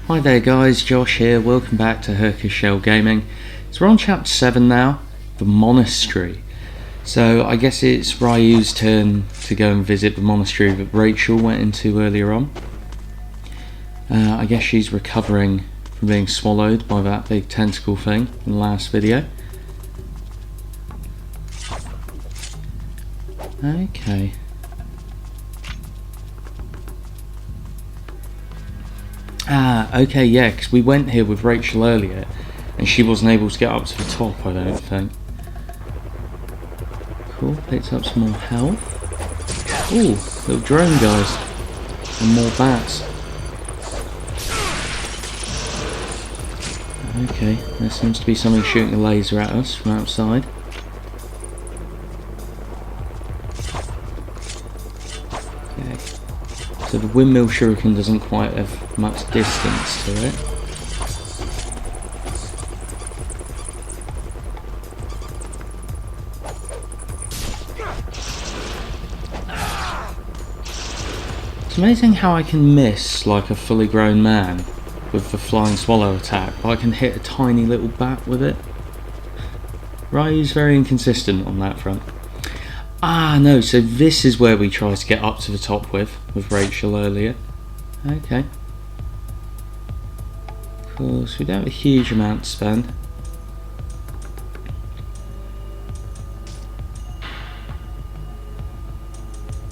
Hi there guys, Josh here, welcome back to Hercus Shell Gaming. So we're on chapter 7 now, the Monastery. So I guess it's Ryu's turn to go and visit the monastery that Rachel went into earlier on. I guess she's recovering from being swallowed by that big tentacle thing in the last video. Okay. Okay, yeah, because we went here with Rachel earlier and she wasn't able to get up to the top, I don't think. Cool, picked up some more health. Ooh, little drone guys. And more bats. Okay, there seems to be something shooting a laser at us from outside. Okay. So the windmill shuriken doesn't quite have much distance to it. It's amazing how I can miss like a fully grown man with the flying swallow attack, but I can hit a tiny little bat with it. Ryu's very inconsistent on that front. Ah no, so this is where we tried to get up to the top with Rachel earlier. Okay. Of course, we don't have a huge amount to spend.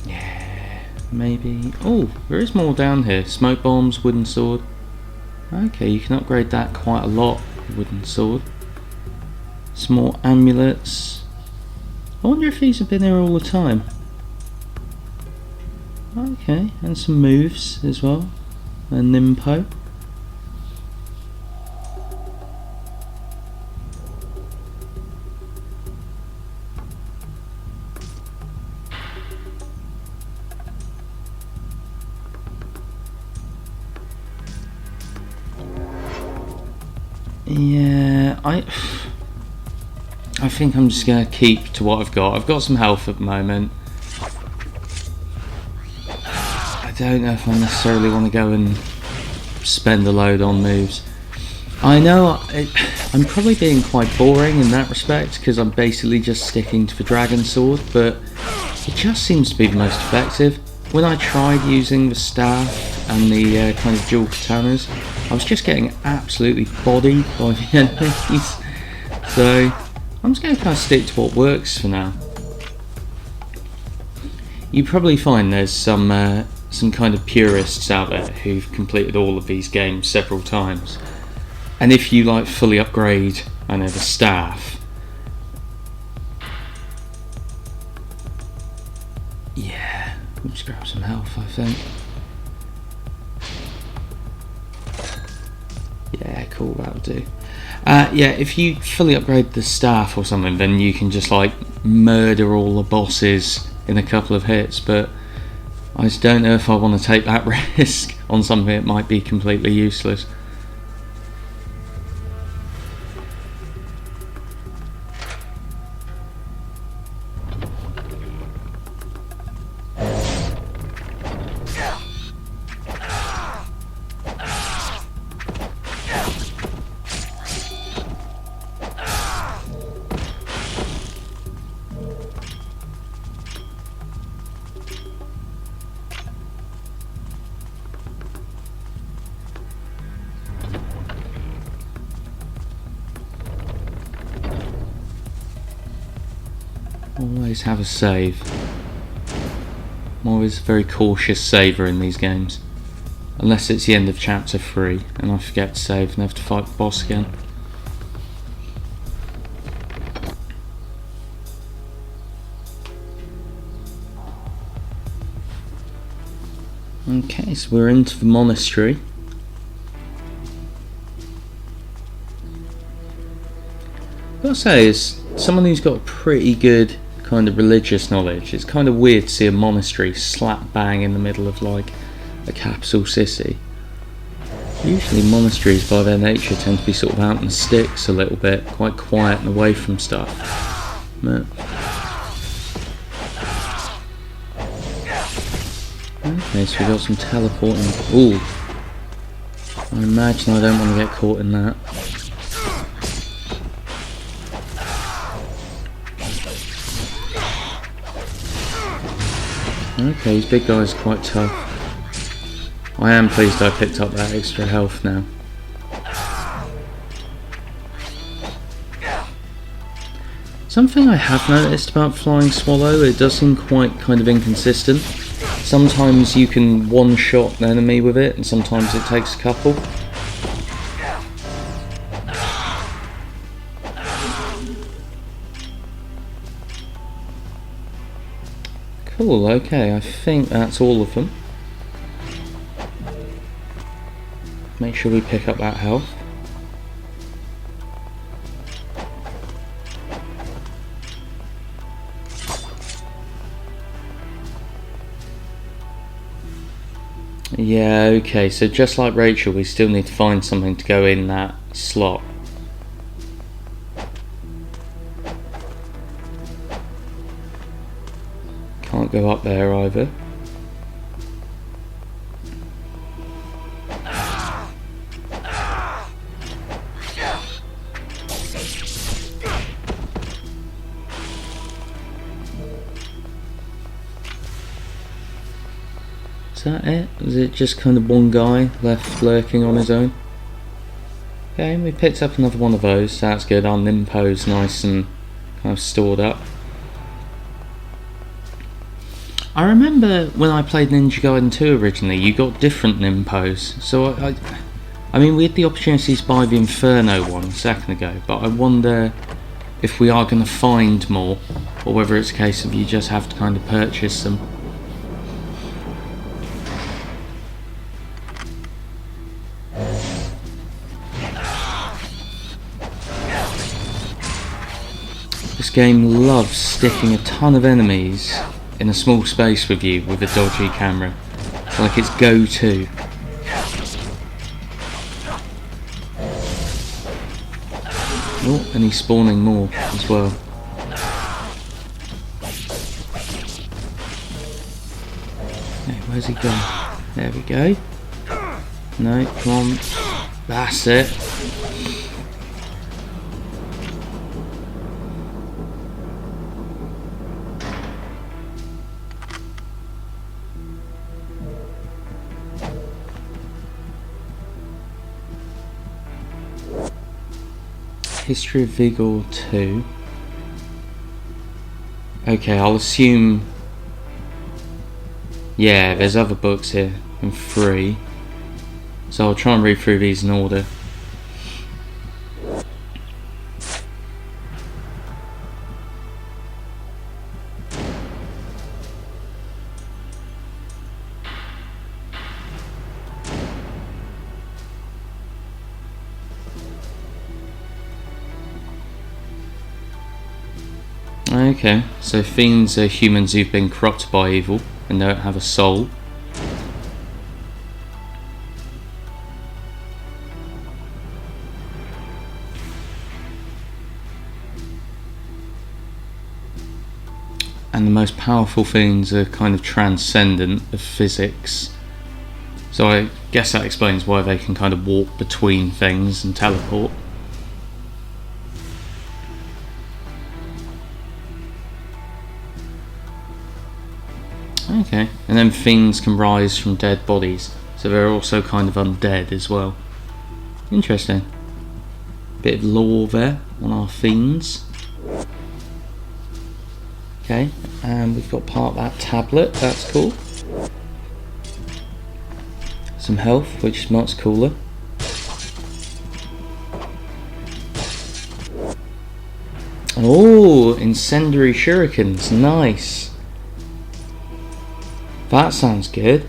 Yeah, maybe. Oh, there is more down here. Smoke bombs, wooden sword. Okay, you can upgrade that quite a lot, wooden sword. Some more amulets. I wonder if these have been here all the time. Okay, and some moves as well. A Nimpo. Yeah, I think I'm just going to keep to what I've got. I've got some health at the moment. I don't know if I necessarily want to go and spend a load on moves. I know I'm probably being quite boring in that respect because I'm basically just sticking to the dragon sword, but it just seems to be the most effective. When I tried using the staff and the kind of dual katanas, I was just getting absolutely bodied by the enemies. So I'm just going to kind of stick to what works for now. You probably find there's some kind of purists out there who've completed all of these games several times, and if you like fully upgrade, I know, the staff. Yeah, let's grab some health, I think. Yeah, cool, that'll do. Yeah, if you fully upgrade the staff or something, then you can just like murder all the bosses in a couple of hits, but I just don't know if I want to take that risk on something that might be completely useless. Always have a save. I'm always a very cautious saver in these games. Unless it's the end of chapter 3 and I forget to save and have to fight the boss again. Okay, so we're into the monastery. What I'll say is, someone who's got pretty good kind of religious knowledge, it's kind of weird to see a monastery slap bang in the middle of like a capital city. Usually monasteries by their nature tend to be sort of out in the sticks a little bit, quite quiet and away from stuff. But okay, so we got some teleporting. Ooh. I imagine I don't want to get caught in that. Okay, these big guys are quite tough. I am pleased I picked up that extra health now. Something I have noticed about Flying Swallow, it does seem quite kind of inconsistent. Sometimes you can one-shot an enemy with it, and sometimes it takes a couple. Cool, okay, I think that's all of them. Make sure we pick up that health. Yeah, okay, so just like Rachel, we still need to find something to go in that slot. Can't go up there either. Is that it? Is it just kind of one guy left lurking on his own? Okay, we picked up another one of those, so that's good. Our Nimpo's nice and kind of stored up. I remember when I played Ninja Gaiden 2 originally, you got different Nimpos. So I mean, we had the opportunity to buy the Inferno one a second ago, but I wonder if we are going to find more, or whether it's a case of you just have to kind of purchase them. This game loves sticking a ton of enemies in a small space with you with a dodgy camera. It's like its go-to. Oh, and he's spawning more as well. Hey, where's he gone? There we go. No, come on. That's it. History of Vigor 2. Okay, I'll assume... Yeah, there's other books here, and 3. So I'll try and read through these in order. Okay, so fiends are humans who've been corrupted by evil and don't have a soul. And the most powerful fiends are kind of transcendent of physics. So I guess that explains why they can kind of walk between things and teleport. Okay, and then fiends can rise from dead bodies, so they're also kind of undead as well. Interesting. Bit of lore there on our fiends. Okay, and we've got part of that tablet, that's cool. Some health, which is much cooler. Oh, incendiary shurikens, nice. That sounds good.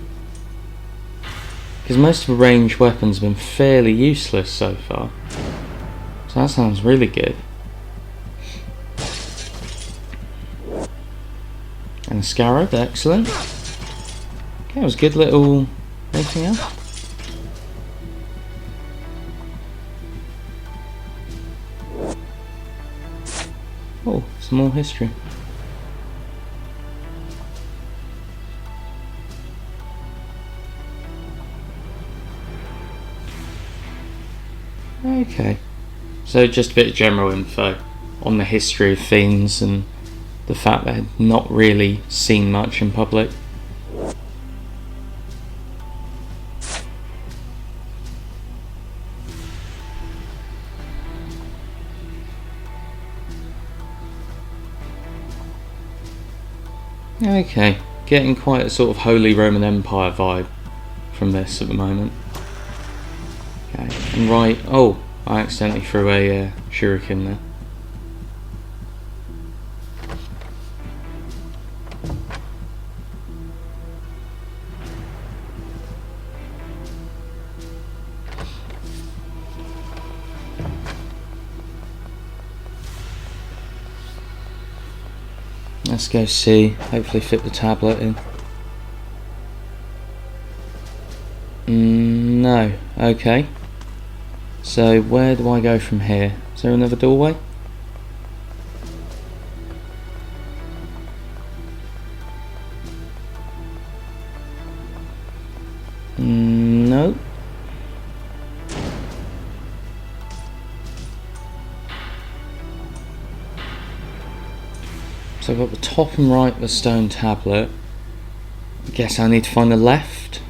Because most of the ranged weapons have been fairly useless so far. So that sounds really good. And a scarab, excellent. Okay, that was a good little... Anything else? Oh, some more history. Okay. So just a bit of general info on the history of fiends and the fact they're not really seen much in public. Okay, getting quite a sort of Holy Roman Empire vibe from this at the moment. Okay, and right, oh, I accidentally threw a shuriken there. Let's go see, hopefully fit the tablet in. No, okay. So where do I go from here? Is there another doorway? No. So I've got the top and right of the stone tablet. I guess I need to find the left.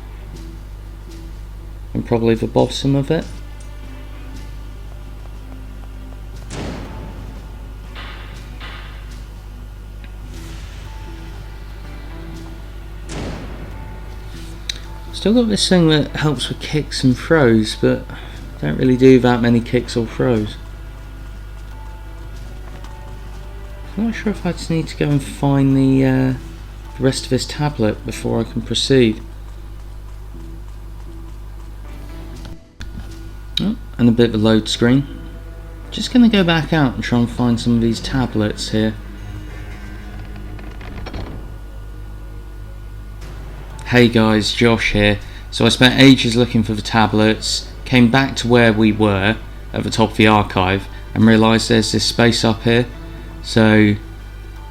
And probably the bottom of it. Still got this thing that helps with kicks and throws, but I don't really do that many kicks or throws. I'm not sure if I just need to go and find the rest of his tablet before I can proceed. Oh, and a bit of a load screen. Just going to go back out and try and find some of these tablets here. Hey guys, Josh here. So I spent ages looking for the tablets, came back to where we were at the top of the archive and realised there's this space up here. So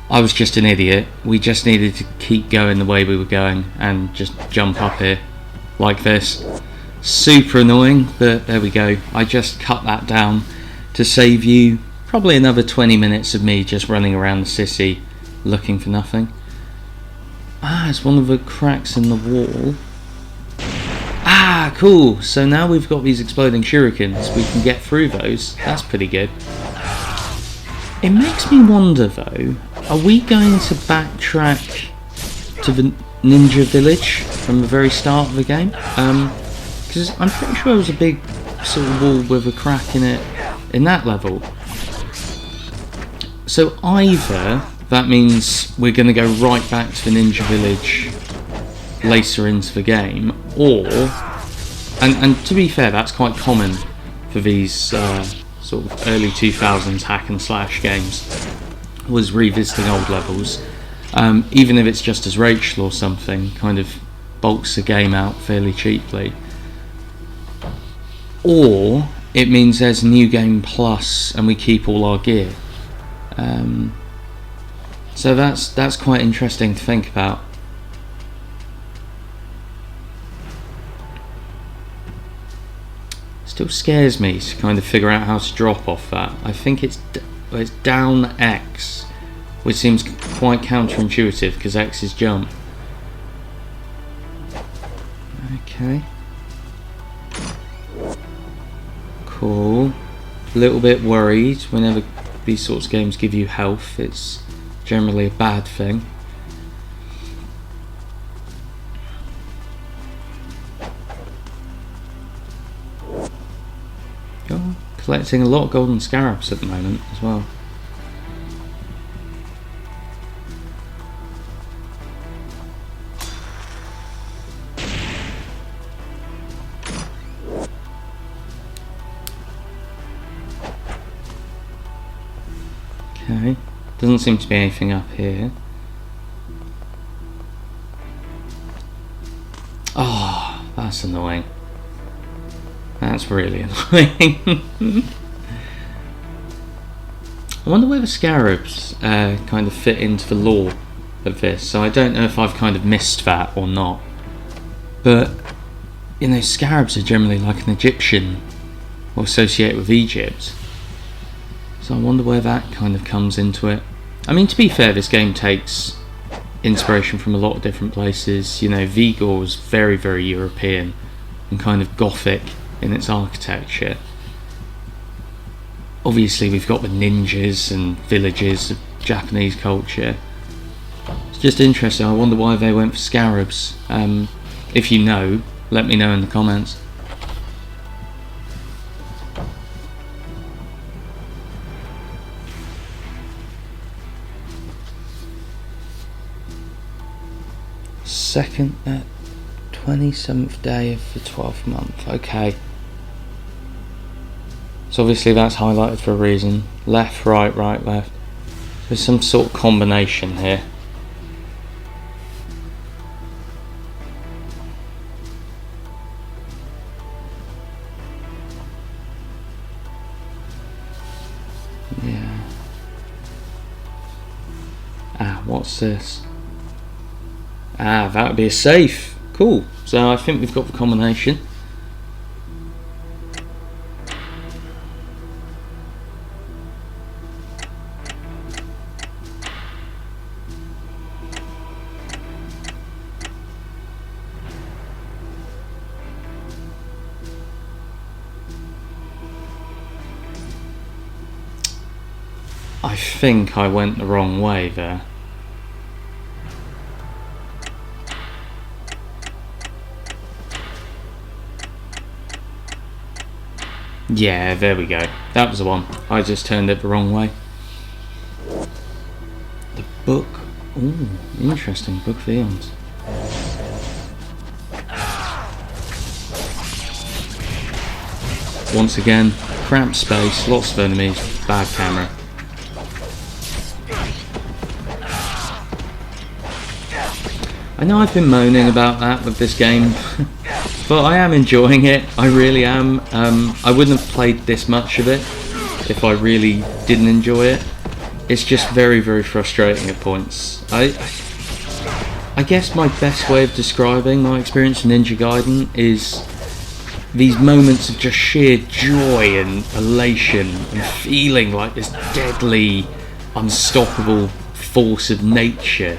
I was just an idiot. We just needed to keep going the way we were going and just jump up here like this. Super annoying, but there we go. I just cut that down to save you probably another 20 minutes of me just running around the city looking for nothing. Ah, it's one of the cracks in the wall. Ah, cool. So now we've got these exploding shurikens. We can get through those. That's pretty good. It makes me wonder though, are we going to backtrack to the ninja village from the very start of the game? Because I'm pretty sure there was a big sort of wall with a crack in it in that level. So either that means we're going to go right back to the ninja village later into the game, or, and to be fair, that's quite common for these sort of early 2000s hack and slash games, was revisiting old levels, even if it's just as Rachel or something, kind of bulks the game out fairly cheaply. Or it means there's New Game Plus and we keep all our gear. So that's quite interesting to think about. Still scares me to kind of figure out how to drop off that. I think it's down X, which seems quite counterintuitive because X is jump. Okay. Cool. A little bit worried whenever these sorts of games give you health. It's generally a bad thing. Oh, collecting a lot of golden scarabs at the moment as well. Okay, doesn't seem to be anything up here. Oh, that's annoying. That's really annoying. I wonder where the scarabs kind of fit into the lore of this. So I don't know if I've kind of missed that or not. But, you know, scarabs are generally like an Egyptian or associate with Egypt. So I wonder where that kind of comes into it. I mean, to be fair, this game takes inspiration from a lot of different places. You know, Vigor was very, very European and kind of Gothic in its architecture. Obviously, we've got the ninjas and villages of Japanese culture. It's just interesting. I wonder why they went for scarabs. If you know, let me know in the comments. Second, 27th day of the 12th month. Okay. So obviously that's highlighted for a reason. Left, right, right, left. There's some sort of combination here. Yeah. Ah, what's this? Ah, that would be a safe. Cool. So I think we've got the combination. I think I went the wrong way there. Yeah, there we go. That was the one. I just turned it the wrong way. The book. Ooh, interesting. Book of Eons. Once again, cramped space, lots of enemies, bad camera. I know I've been moaning about that with this game, but I am enjoying it. I really am. I wouldn't have played this much of it if I really didn't enjoy it. It's just very, very frustrating at points. I guess my best way of describing my experience in Ninja Gaiden is these moments of just sheer joy and elation and feeling like this deadly, unstoppable force of nature,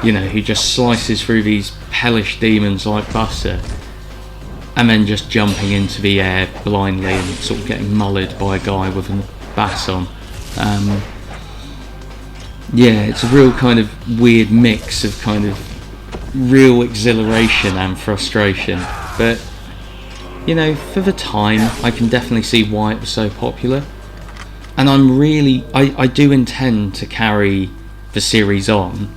you know, who just slices through these hellish demons like butter, and then just jumping into the air blindly and sort of getting mullered by a guy with a baton. Yeah, it's a real kind of weird mix of kind of real exhilaration and frustration, but you know, for the time I can definitely see why it was so popular, and I do intend to carry the series on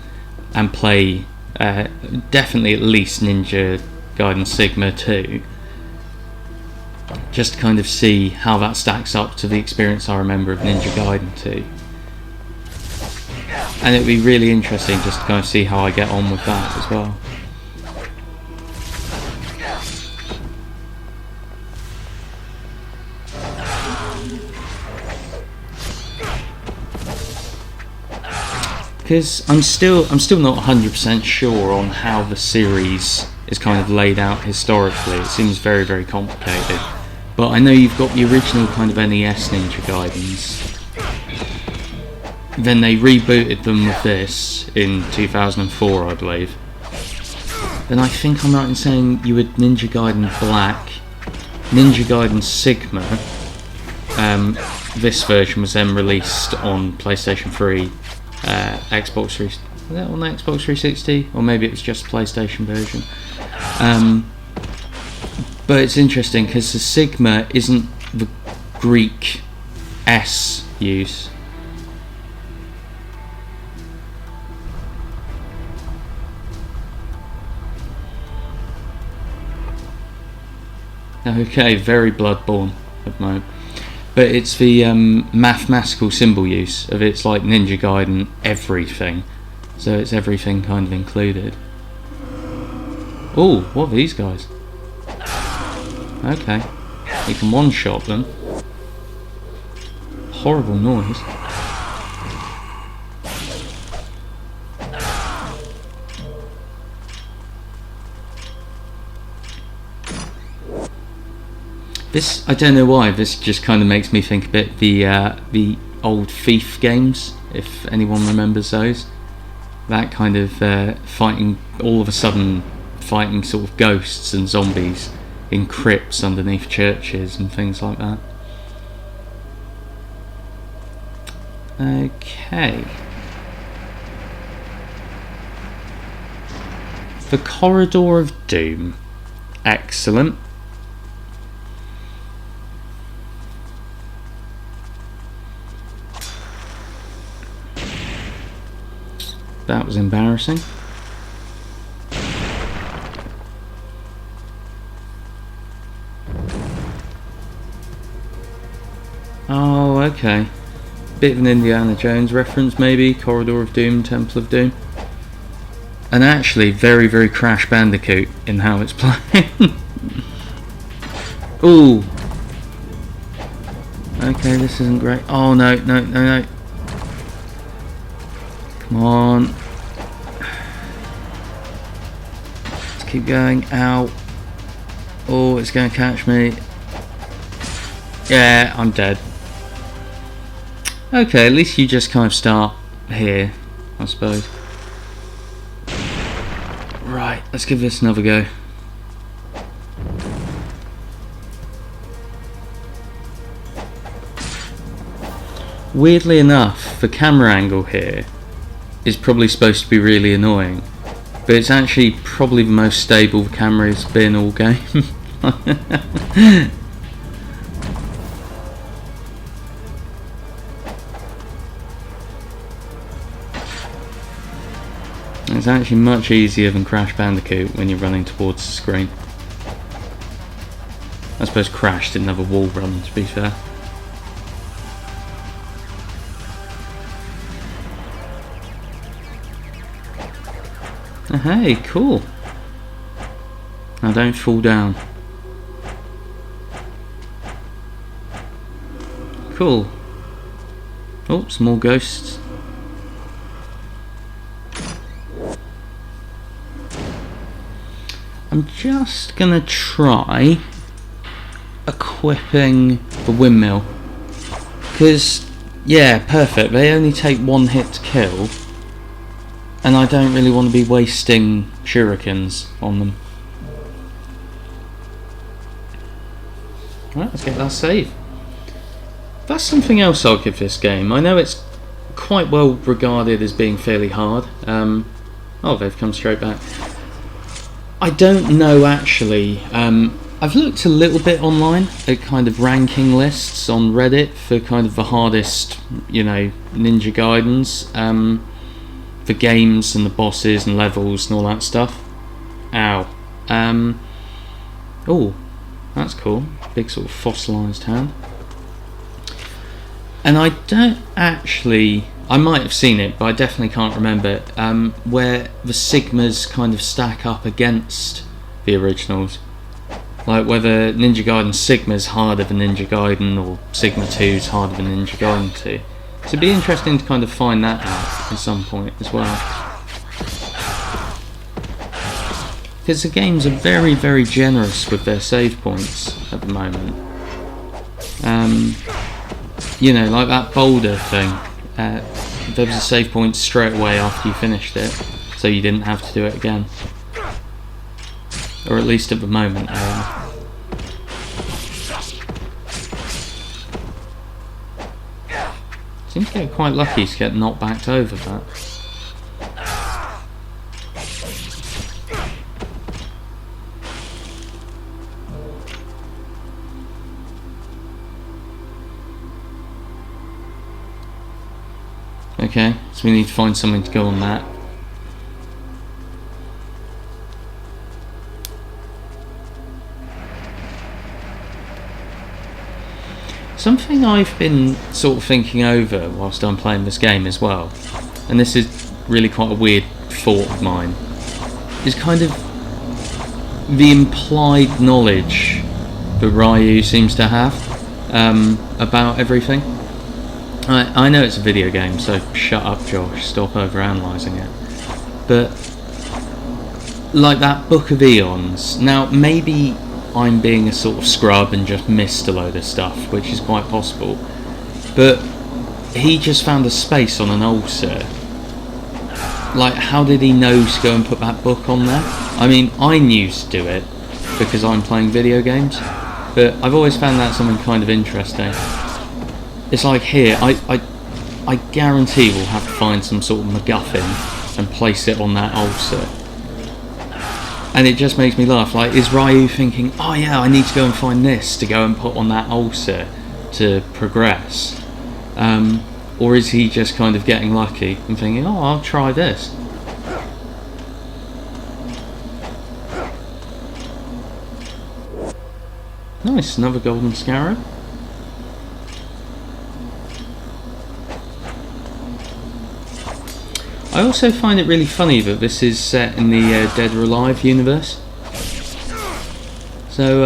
and play definitely at least Ninja Gaiden Sigma 2, just to kind of see how that stacks up to the experience I remember of Ninja Gaiden 2. And it would be really interesting just to kind of see how I get on with that as well. Because I'm still not 100% sure on how the series is kind of laid out historically. It seems very, very complicated. But I know you've got the original kind of NES Ninja Gaidens. Then they rebooted them with this in 2004, I believe. Then I think I'm right in saying you had Ninja Gaiden Black, Ninja Gaiden Sigma. This version was then released on PlayStation 3. Xbox 3, was that on the Xbox 360, or maybe it was just a PlayStation version. But it's interesting because the Sigma isn't the Greek S use. Okay, very Bloodborne at the moment. But it's the mathematical symbol use of it's like Ninja Gaiden everything. So it's everything kind of included. Oh, what are these guys? Okay. You can one-shot them. Horrible noise. This, I don't know why, this just kind of makes me think a bit the old Thief games, if anyone remembers those. That kind of fighting, all of a sudden fighting sort of ghosts and zombies in crypts underneath churches and things like that. Okay. The Corridor of Doom. Excellent. That was embarrassing. Oh, okay. Bit of an Indiana Jones reference maybe. Corridor of Doom, Temple of Doom. And actually very, very Crash Bandicoot in how it's playing. Ooh. Okay, this isn't great. Oh no, no, no, no. Come on. Let's keep going. Ow. Oh, it's going to catch me. Yeah, I'm dead. Okay, at least you just kind of start here, I suppose. Right, let's give this another go. Weirdly enough, the camera angle here is probably supposed to be really annoying, but it's actually probably the most stable the camera has been all game. It's actually much easier than Crash Bandicoot when you're running towards the screen. I suppose Crash didn't have a wall run, to be fair. Oh, hey, cool. Now don't fall down. Cool. Oh, some more ghosts. I'm just gonna try equipping the windmill, because yeah, perfect, they only take one hit to kill and I don't really want to be wasting shurikens on them. Right, let's get that save. That's something else I'll give this game. I know it's quite well regarded as being fairly hard. Oh, they've come straight back. I don't know actually. I've looked a little bit online at kind of ranking lists on Reddit for kind of the hardest, you know, Ninja Gaidens, the games and the bosses and levels and all that stuff. Ow. Oh, that's cool. Big sort of fossilised hand. And I don't actually, I might have seen it, but I definitely can't remember where the Sigmas kind of stack up against the originals. Like whether Ninja Gaiden Sigma's harder than Ninja Gaiden or Sigma 2's harder than Ninja Gaiden 2. So it'd be interesting to kind of find that out at some point as well. Because the games are very, very generous with their save points at the moment. You know, like that boulder thing. There was a save point straight away after you finished it, so you didn't have to do it again. Or at least at the moment. Seem to get quite lucky to get knocked back over that. Okay, so we need to find something to go on that. Something I've been sort of thinking over whilst I'm playing this game as well, and this is really quite a weird thought of mine, is kind of the implied knowledge that Ryu seems to have about everything. I know it's a video game, so shut up, Josh, stop overanalyzing it. But like that Book of Eons, now maybe I'm being a sort of scrub and just missed a load of stuff, which is quite possible. But he just found a space on an ulcer. Like, how did he know to go and put that book on there? I mean, I knew to do it because I'm playing video games, but I've always found that something kind of interesting. It's like here, I guarantee we'll have to find some sort of MacGuffin and place it on that ulcer. And it just makes me laugh. Like, is Ryu thinking, oh yeah, I need to go and find this to go and put on that ulcer to progress? Or is he just kind of getting lucky and thinking, oh, I'll try this? Nice, another golden scarab. I also find it really funny that this is set in the Dead or Alive universe. So,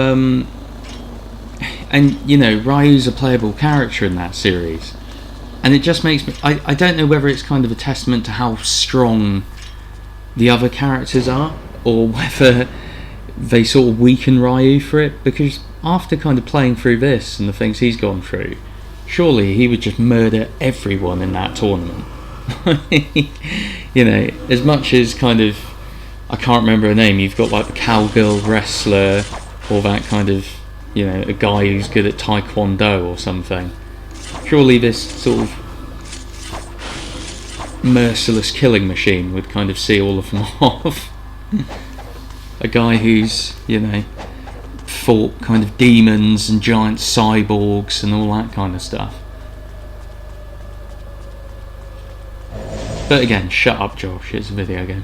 and you know, Ryu's a playable character in that series. And it just makes me... I don't know whether it's kind of a testament to how strong the other characters are, or whether they sort of weaken Ryu for it, because after kind of playing through this and the things he's gone through, surely he would just murder everyone in that tournament. You know, as much as kind of... I can't remember her name, you've got like the cowgirl wrestler, or that kind of, you know, a guy who's good at taekwondo or something. Surely this sort of merciless killing machine would kind of see all of them off. A guy who's, you know, fought kind of demons and giant cyborgs and all that kind of stuff. But again, shut up, Josh, it's a video game.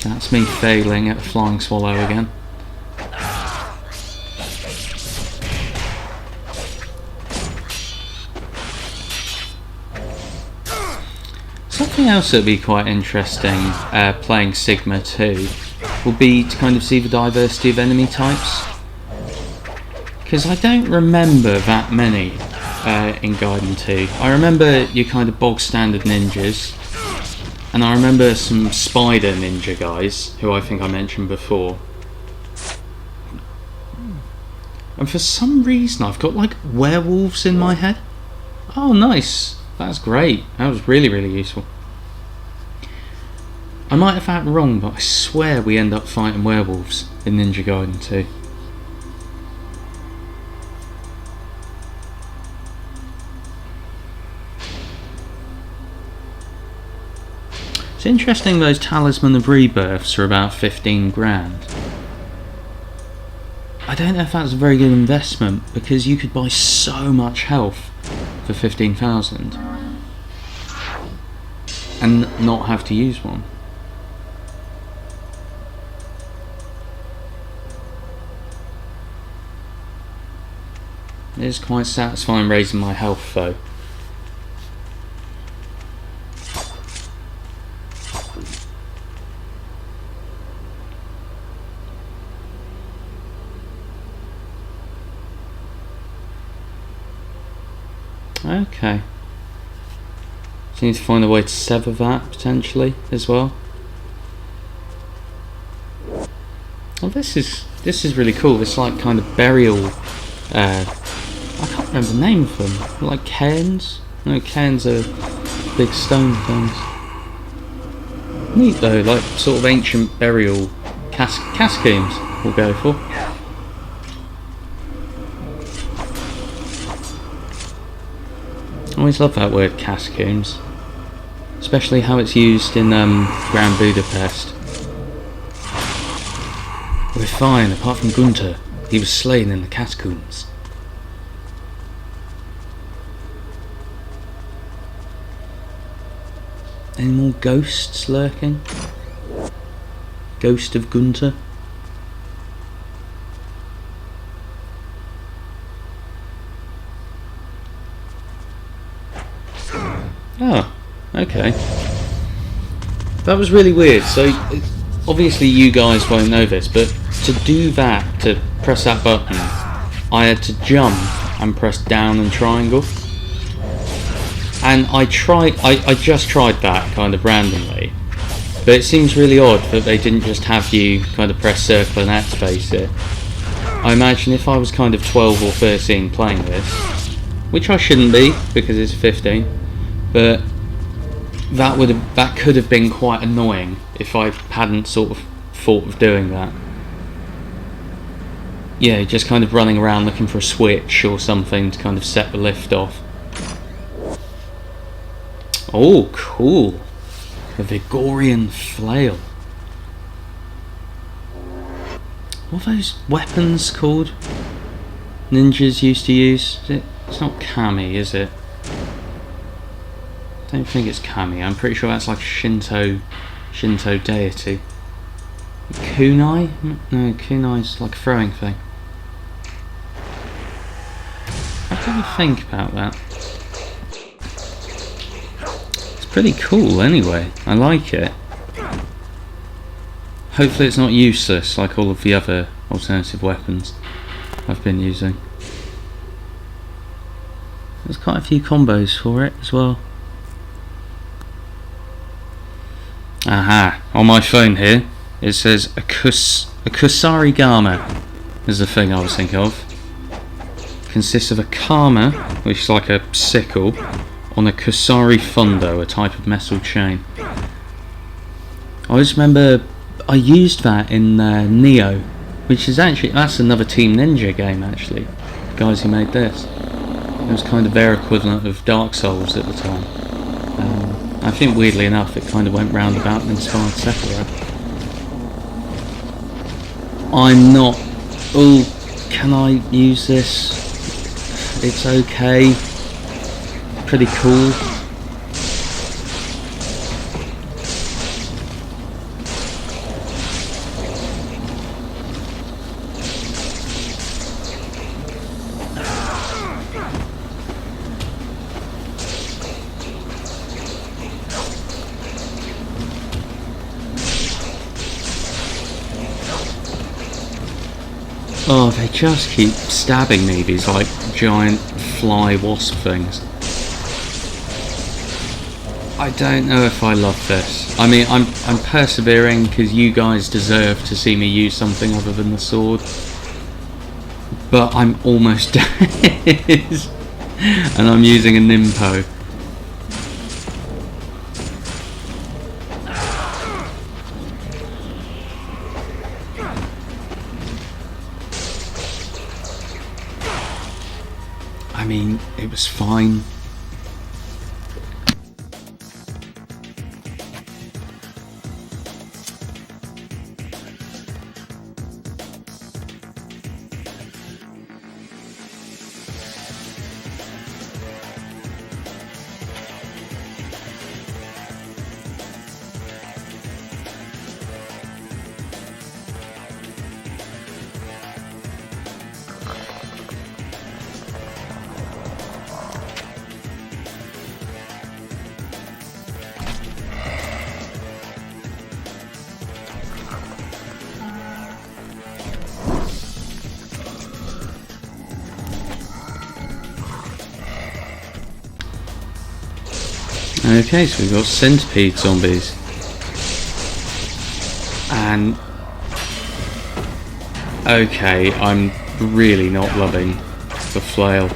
That's me failing at a flying swallow again. Something else that would be quite interesting playing Sigma 2 will be to kind of see the diversity of enemy types. Because I don't remember that many in Gaiden 2. I remember your kind of bog standard ninjas, and I remember some spider ninja guys, who I think I mentioned before. And for some reason I've got like werewolves in my head. Oh nice, that's great, that was really useful. I might have that wrong, but I swear we end up fighting werewolves in Ninja Gaiden 2. It's interesting those Talisman of Rebirths are about 15 grand. I don't know if that's a very good investment, because you could buy so much health for 15,000 and not have to use one. It is quite satisfying raising my health though. Okay. So you need to find a way to sever that potentially as well. Well, this is really cool. It's like kind of burial. I can't remember the name of them. Like cairns? No, cairns are big stone things. Neat though, like sort of ancient burial cascombs we'll go for. I always love that word, catacombs, especially how it's used in Grand Budapest. We're fine, apart from Gunther. He was slain in the catacombs. Any more ghosts lurking? Ghost of Gunther? Oh, okay. That was really weird. So, obviously you guys won't know this, but to do that, to press that button, I had to jump and press down and triangle. And I just tried that kind of randomly, but But it seems really odd that they didn't just have you kind of press circle and activate it. I imagine if I was kind of 12 or 13 playing this, which I shouldn't be because it's 15, but that could have been quite annoying if I hadn't sort of thought of doing that. Yeah, just kind of running around looking for a switch or something to kind of set the lift off. Oh, cool. A Vigorian flail. What are those weapons called? Ninjas used to use? It's not kami, is it? I don't think it's kami. I'm pretty sure that's like Shinto deity. Kunai? No, kunai's like a throwing thing. What do you think about that? It's pretty cool anyway. I like it. Hopefully it's not useless like all of the other alternative weapons I've been using. There's quite a few combos for it as well. Aha, on my phone here it says a kusarigama is the thing I was thinking of. Consists of a kama, which is like a sickle, on a kusari fundo, a type of metal chain. I just remember I used that in Neo, which is actually, that's another Team Ninja game actually, the guys who made this. It was kind of their equivalent of Dark Souls at the time. I think weirdly enough it kind of went roundabout and inspired Sekiro. I'm not... Oh, can I use this? It's okay. Pretty cool. Oh, they just keep stabbing me, these like giant fly wasp things. I don't know if I love this. I mean, I'm persevering because you guys deserve to see me use something other than the sword. But I'm almost dead. And I'm using a Nimpo. I mean, it was fine. Okay, so we've got centipede zombies. And... okay, I'm really not loving the flail.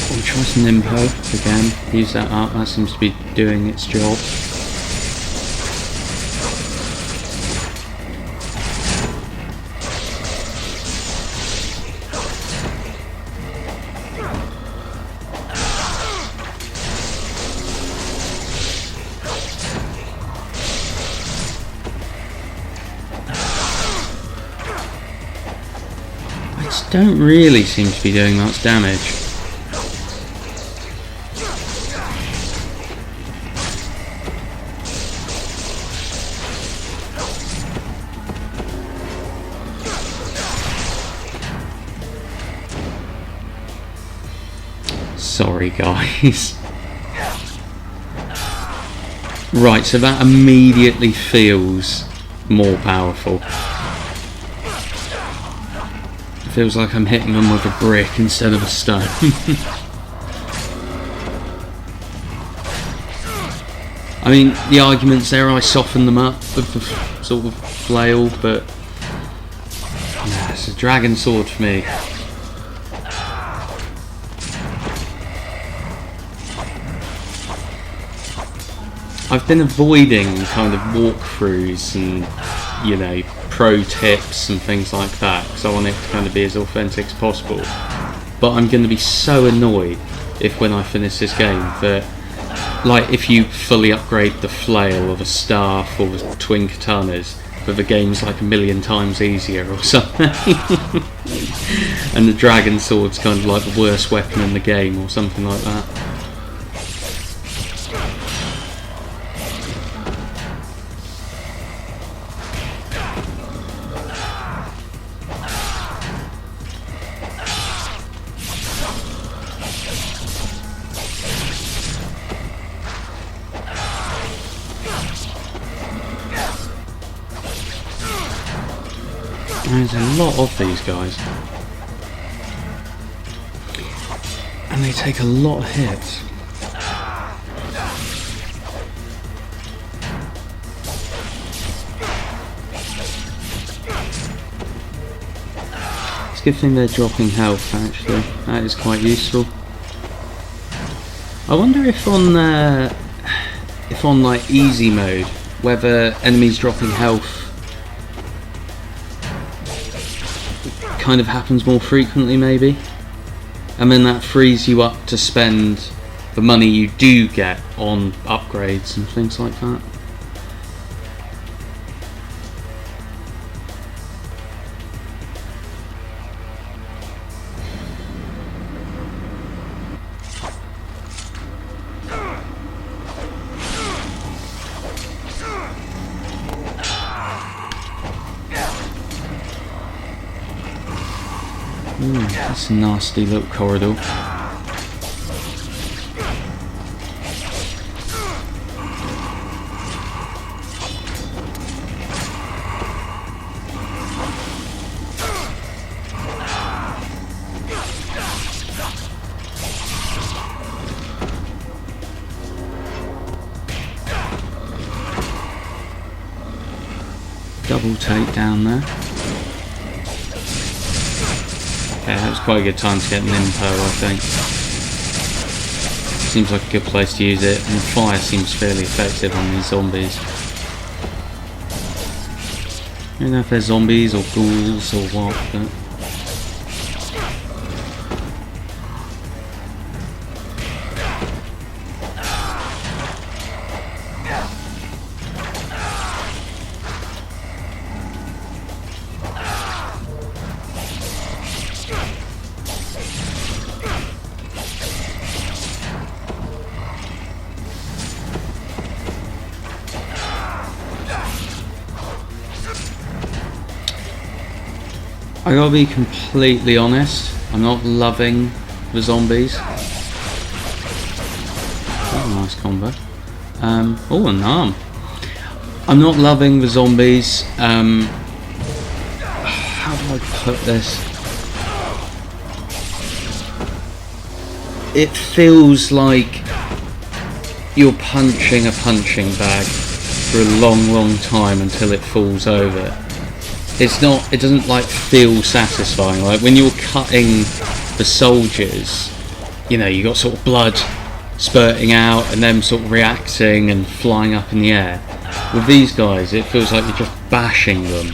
We'll try some Nimpo again, use that up, that seems to be doing its job. Don't really seem to be doing much damage. Sorry guys. Right, so that immediately feels more powerful. Feels like I'm hitting them with a brick instead of a stone. I mean, the arguments there, I soften them up with the sort of flail, but nah, it's a dragon sword for me. I've been avoiding kind of walkthroughs and, you know, pro tips and things like that, because I want it to kind of be as authentic as possible. But I'm going to be so annoyed if when I finish this game that, like, if you fully upgrade the flail or the staff or the twin katanas, but the game's like 1,000,000 times easier or something. And the dragon sword's kind of like the worst weapon in the game or something like that. There's a lot of these guys, and they take a lot of hits. It's a good thing they're dropping health, actually. That is quite useful. I wonder if on like easy mode, whether enemies dropping health kind of happens more frequently, maybe, and then that frees you up to spend the money you do get on upgrades and things like that. That's a nasty little corridor. Double takedown there. Yeah, that was quite a good time to get an info, I think. Seems like a good place to use it, and the fire seems fairly effective on these zombies. I don't know if they're zombies or ghouls or what, but... I gotta be completely honest, I'm not loving the zombies. Oh, nice combo. Oh, an arm. I'm not loving the zombies. How do I put this? It feels like you're punching a punching bag for a long time until it falls over. It's not, it doesn't like feel satisfying. Like when you're cutting the soldiers, you know, you got sort of blood spurting out and them sort of reacting and flying up in the air. With these guys, it feels like you're just bashing them.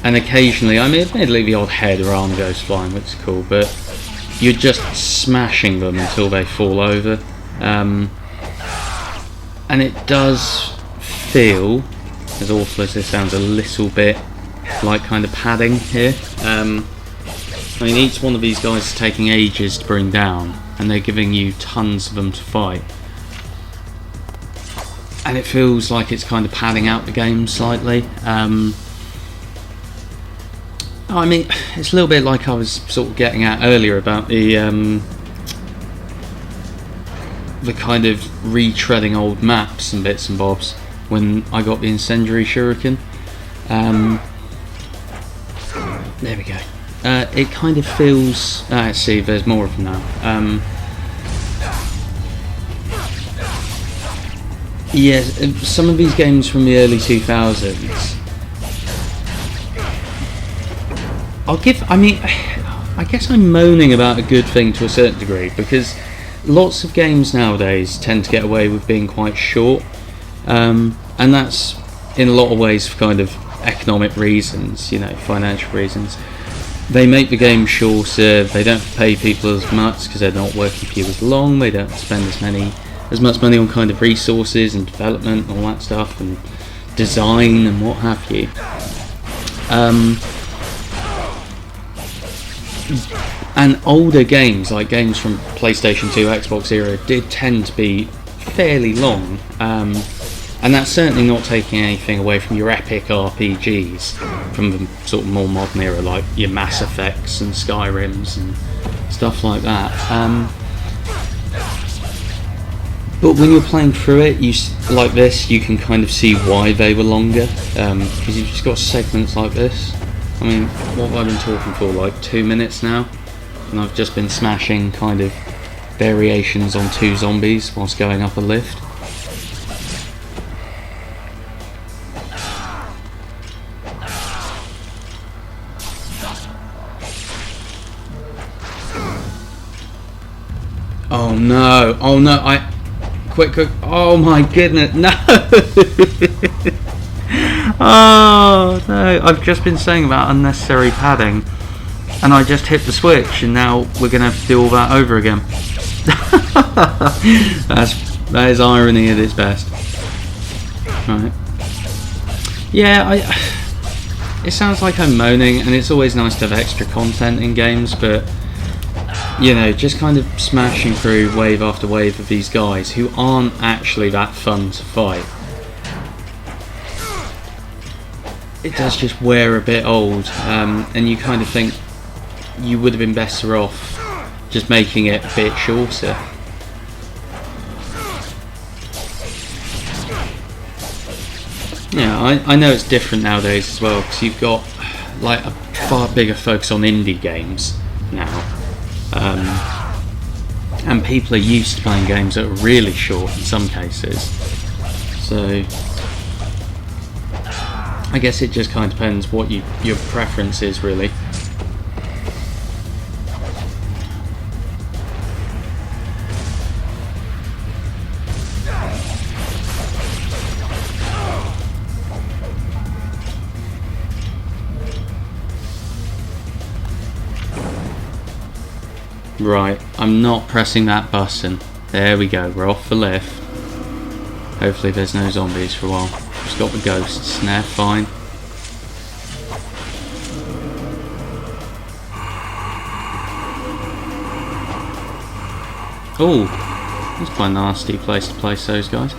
And occasionally, I mean, admittedly the odd head or arm goes flying, which is cool, but you're just smashing them until they fall over. And it does feel, as awful as this sounds, a little bit like kind of padding here. I mean, each one of these guys is taking ages to bring down, and they're giving you tons of them to fight. And it feels like it's kind of padding out the game slightly. I mean, it's a little bit like I was sort of getting at earlier about the kind of retreading old maps and bits and bobs when I got the incendiary shuriken. There we go. It kind of feels... let's see, there's more of them now. Yes, some of these games from the early 2000s, I guess I'm moaning about a good thing to a certain degree, because lots of games nowadays tend to get away with being quite short, and that's in a lot of ways for kind of economic reasons, financial reasons. They make the game shorter, they don't pay people as much because they're not working for you as long, they don't spend as much money on kind of resources and development and all that stuff, and design and what have you. And older games, like games from PlayStation 2, Xbox era, did tend to be fairly long, and that's certainly not taking anything away from your epic RPGs from the sort of more modern era, like your Mass Effects and Skyrims and stuff like that. But when you're playing through it, like this, you can kind of see why they were longer, because you've just got segments like this. I mean, what have I been talking for, like 2 minutes now? And I've just been smashing kind of variations on 2 zombies whilst going up a lift. Oh no, quick, oh my goodness, no! Oh no, I've just been saying about unnecessary padding, and I just hit the switch, and now we're going to have to do all that over again. That is irony at its best. Right. Yeah, it sounds like I'm moaning, and it's always nice to have extra content in games, but just kind of smashing through wave after wave of these guys who aren't actually that fun to fight. It does just wear a bit old, and you kind of think you would have been better off just making it a bit shorter. Yeah, I know it's different nowadays as well, because you've got like a far bigger focus on indie games now, and people are used to playing games that are really short in some cases. So I guess it just kind of depends what your preference is, really. Right, I'm not pressing that button. There we go, we're off the lift. Hopefully there's no zombies for a while. Just got the ghosts, and they're fine. Oh, that's quite a nasty place to place those guys.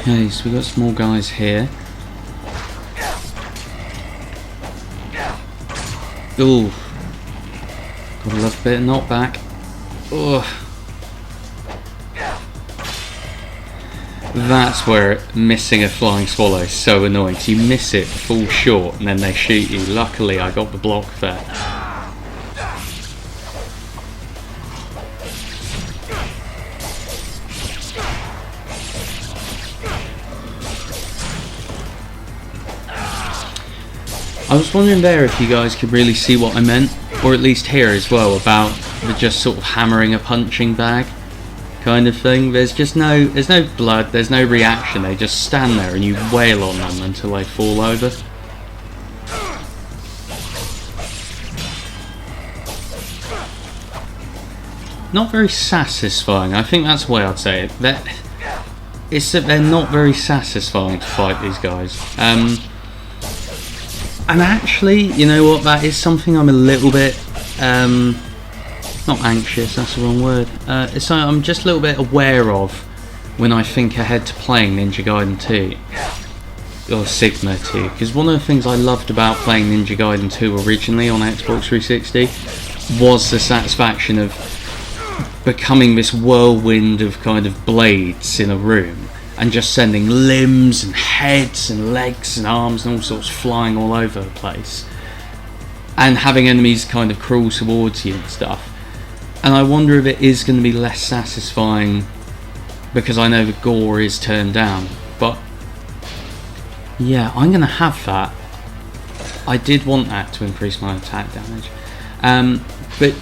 Okay, so we've got some more guys here. Ooh, gotta love a bit of knockback. Ugh. That's where missing a flying swallow is so annoying. So you miss it, fall short, and then they shoot you. Luckily, I got the block there. I was wondering there if you guys could really see what I meant, or at least hear as well, about the just sort of hammering a punching bag kind of thing. There's no blood, there's no reaction, they just stand there and you wail on them until they fall over. Not very satisfying, I think that's the way I'd say it. It's that they're not very satisfying to fight these guys. And actually, you know what, that is something I'm a little bit Not anxious, that's the wrong word. So I'm just a little bit aware of when I think ahead to playing Ninja Gaiden 2 or Sigma 2, because one of the things I loved about playing Ninja Gaiden 2 originally on Xbox 360 was the satisfaction of becoming this whirlwind of kind of blades in a room and just sending limbs and heads and legs and arms and all sorts flying all over the place, and having enemies kind of crawl towards you and stuff. And I wonder if it is going to be less satisfying because I know the gore is turned down. But yeah, I'm going to have that. I did want that to increase my attack damage. But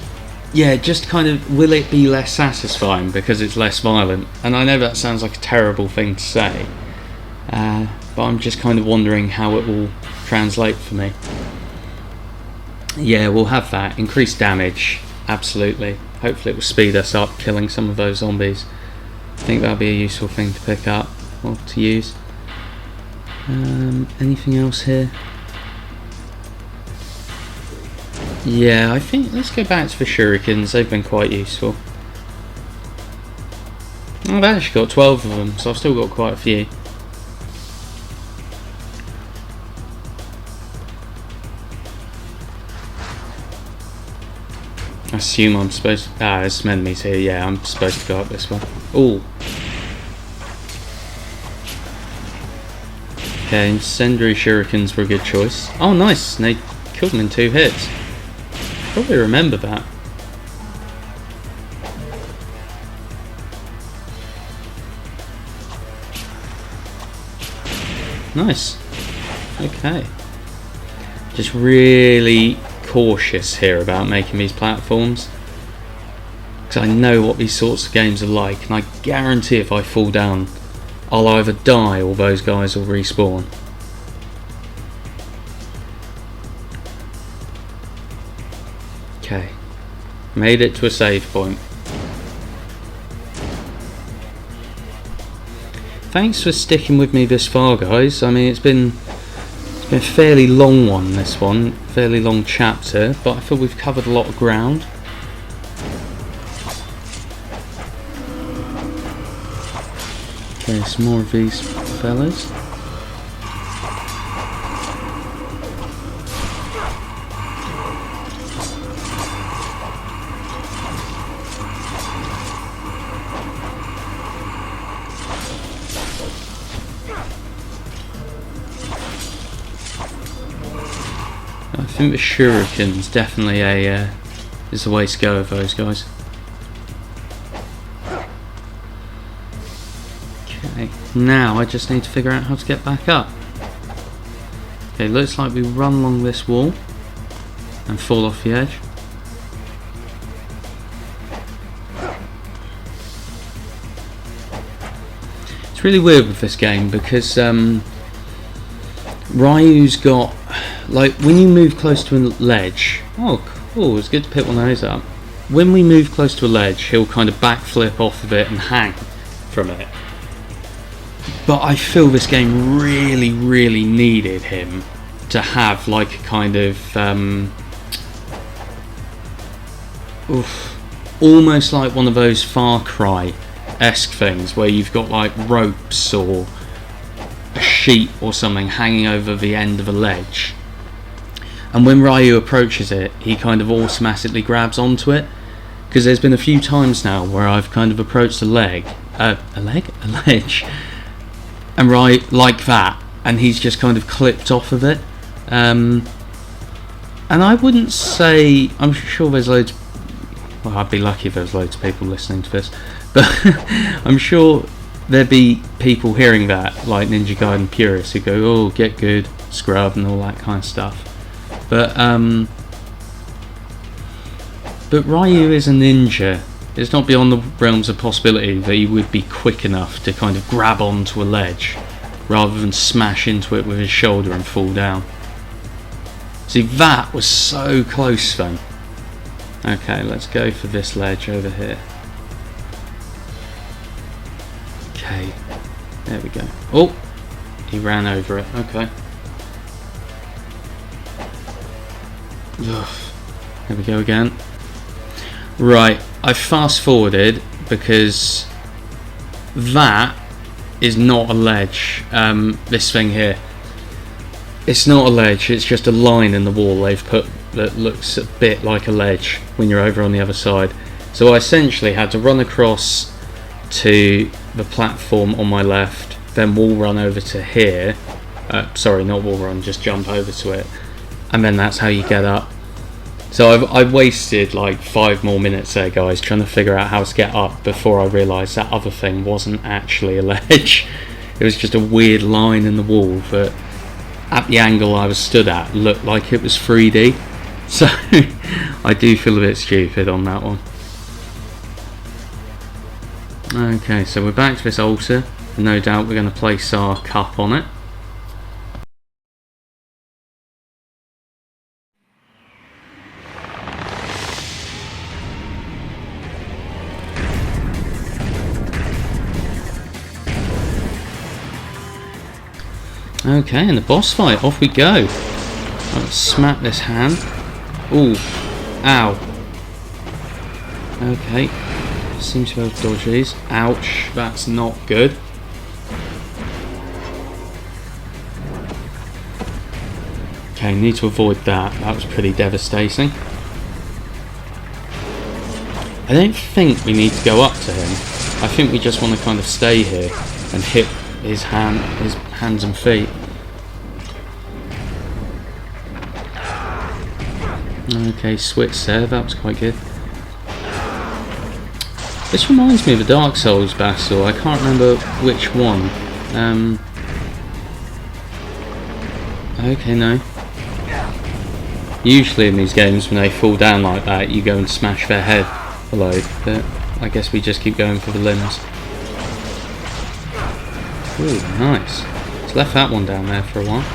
yeah, just kind of, will it be less satisfying because it's less violent? And I know that sounds like a terrible thing to say, but I'm just kind of wondering how it will translate for me. Yeah, we'll have that. Increased damage, absolutely. Hopefully it will speed us up killing some of those zombies. I think that'll be a useful thing to pick up or to use. Anything else here? Yeah, I think let's go back to the shurikens. They've been quite useful. I've actually got 12 of them, so I've still got quite a few. I assume I'm supposed to... there's some enemies here. Yeah, I'm supposed to go up this way. Ooh. Okay, incendiary shurikens were a good choice. Oh, nice. And they killed them in 2 hits. Probably remember that. Nice. Okay. Just really cautious here about making these platforms, because I know what these sorts of games are like, and I guarantee if I fall down I'll either die or those guys will respawn. Okay, made it to a save point. Thanks for sticking with me this far, guys. I mean, it's been a fairly long one, this one, fairly long chapter, but I feel we've covered a lot of ground. Okay, some more of these fellas. I think the shuriken's definitely is the way to go with those guys. Okay, now I just need to figure out how to get back up. Okay, looks like we run along this wall and fall off the edge. It's really weird with this game because Ryu's got, like, when you move close to a ledge, oh cool, it's good to pick one of those up. When we move close to a ledge, he'll kind of backflip off of it and hang from it. But I feel this game really, really needed him to have like a kind of almost like one of those Far Cry-esque things where you've got like ropes or a sheet or something hanging over the end of a ledge, and when Ryu approaches it he kind of automatically grabs onto it, because there's been a few times now where I've kind of approached a ledge, and Ryu like that, and he's just kind of clipped off of it, and I wouldn't say, I'm sure there's loads, well, I'd be lucky if there's loads of people listening to this, but I'm sure there'd be people hearing that, like Ninja Gaiden purists, who go, oh, get good, scrub, and all that kind of stuff. But Ryu is a ninja. It's not beyond the realms of possibility that he would be quick enough to kind of grab onto a ledge rather than smash into it with his shoulder and fall down. See, that was so close then. Okay, let's go for this ledge over here. Okay, there we go. Oh, he ran over it. Okay. Ugh. There we go again. Right, I fast forwarded because that is not a ledge. This thing here, it's not a ledge, it's just a line in the wall they've put that looks a bit like a ledge when you're over on the other side. So I essentially had to run across to the platform on my left, then wall run over to here. Sorry, not wall run, just jump over to it, and then that's how you get up. So I've wasted like 5 more minutes there, guys, trying to figure out how to get up before I realised that other thing wasn't actually a ledge. It was just a weird line in the wall that, at the angle I was stood at, looked like it was 3D. So I do feel a bit stupid on that one. Okay, so we're back to this altar, and no doubt we're going to place our cup on it. Okay, and the boss fight, off we go. Let's smack this hand. Ooh, ow. Okay, seems to be able to dodge these. Ouch, that's not good. Okay, need to avoid that. That was pretty devastating. I don't think we need to go up to him. I think we just want to kind of stay here and hit his hands and feet. Okay, switch there, that was quite good. This reminds me of a Dark Souls battle, I can't remember which one. Okay, no. Usually in these games when they fall down like that you go and smash their head a load, but I guess we just keep going for the limbs. Ooh, nice. Just left that one down there for a while.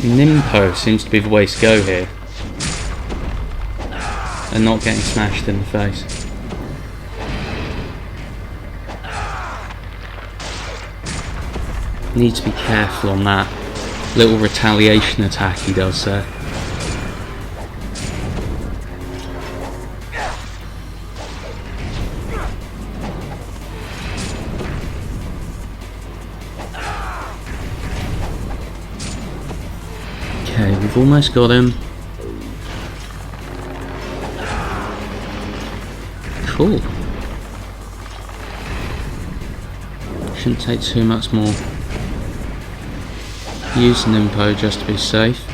Nimpo seems to be the way to go here, and not getting smashed in the face. Need to be careful on that little retaliation attack he does there. Okay, we've almost got him. Cool. Shouldn't take too much more. Use Nimpo just to be safe.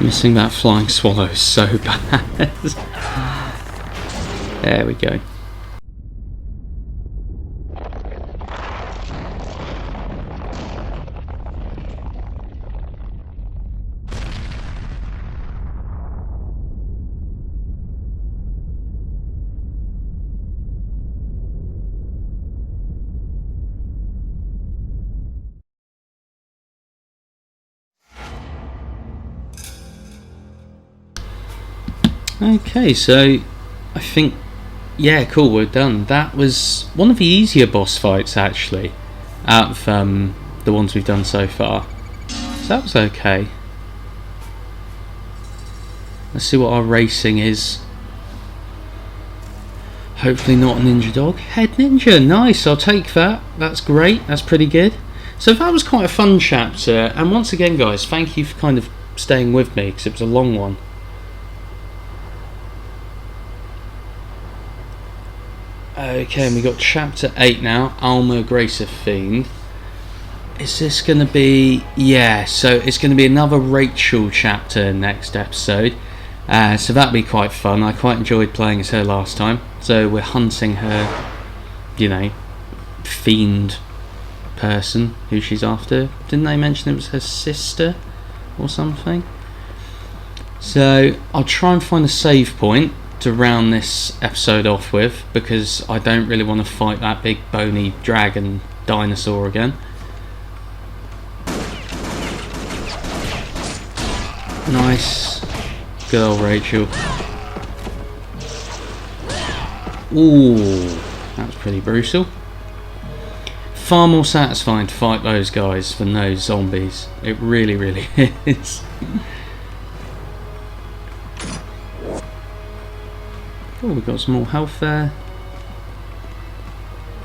Missing that flying swallow is so bad. There we go. Okay, so I think, yeah, cool, we're done. That was one of the easier boss fights actually out of the ones we've done so far, so that was okay. Let's see what our racing is. Hopefully not a ninja dog. Head ninja, nice, I'll take that. That's great, that's pretty good. So that was quite a fun chapter, and once again guys, thank you for kind of staying with me because it was a long one. Okay, and we got chapter 8 now, Alma Gracer Fiend. Is this going to be... yeah, so it's going to be another Rachel chapter next episode. So that'll be quite fun. I quite enjoyed playing as her last time. So we're hunting her, you know, fiend person who she's after. Didn't they mention it was her sister or something? So I'll try and find a save point to round this episode off with, because I don't really want to fight that big bony dragon dinosaur again. Nice. Good old Rachel. Ooh, that was pretty brutal. Far more satisfying to fight those guys than those zombies. It really, really is. Oh, we've got some more health there.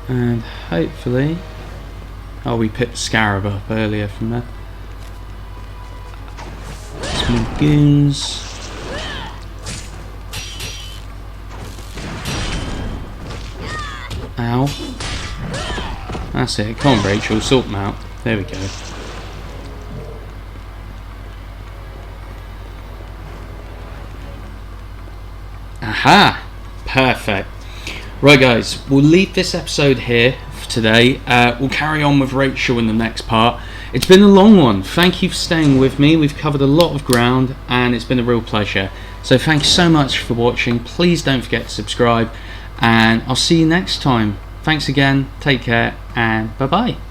And hopefully... Oh, we picked the Scarab up earlier from there. Some more goons. Ow. That's it. Come on, Rachel. Sort them out. There we go. Aha! Perfect. Right, guys. We'll leave this episode here for today. We'll carry on with Rachel in the next part. It's been a long one. Thank you for staying with me. We've covered a lot of ground and it's been a real pleasure. So thanks so much for watching. Please don't forget to subscribe and I'll see you next time. Thanks again. Take care and bye-bye.